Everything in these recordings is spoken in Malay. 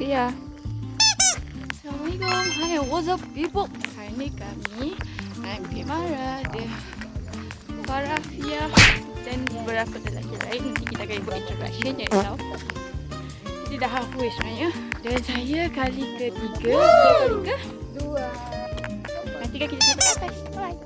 Rafia. Assalamualaikum. Hai, what's up people? Hari ni kami pergi marah dia Rafia dan beberapa lelaki lain. Nanti kita akan buat introduction je tau. Kita dah halfway sebenarnya. Dan saya kali ketiga. Kali ke? Dua. Nanti kan kita sampai ke atas. Bye.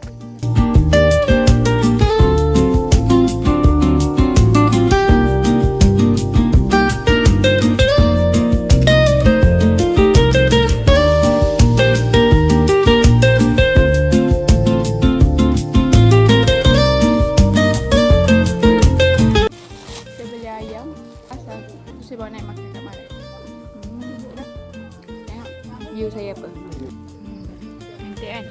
Saya bawa naik makan kat mana? Tengok view saya apa? Cantik kan?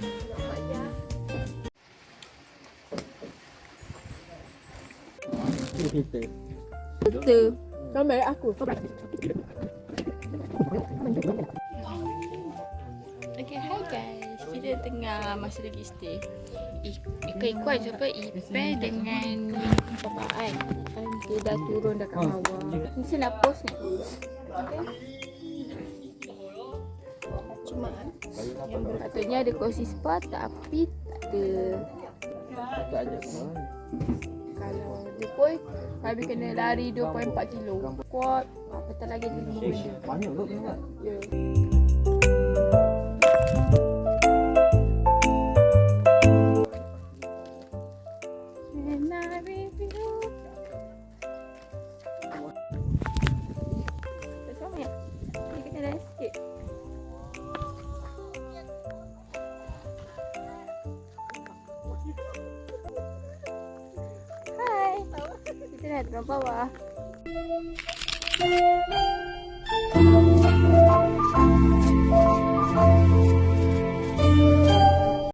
Kita gambar aku. Okay, hi guys. Kita tengah masa lagi stay. Ikut siapa? Ipe dengan Papa Ai. Dia dah turun dekat bawah. Ni saya nak post ni. Okay. Cuma yang patutnya ada cozy spa tapi tak ada. Kalau dia pun habis kena lari 2.4 kilo. Kuat. Apatah lagi dia benda. Banyak tu tengok. Ya. Hai, kita dah turun bawah.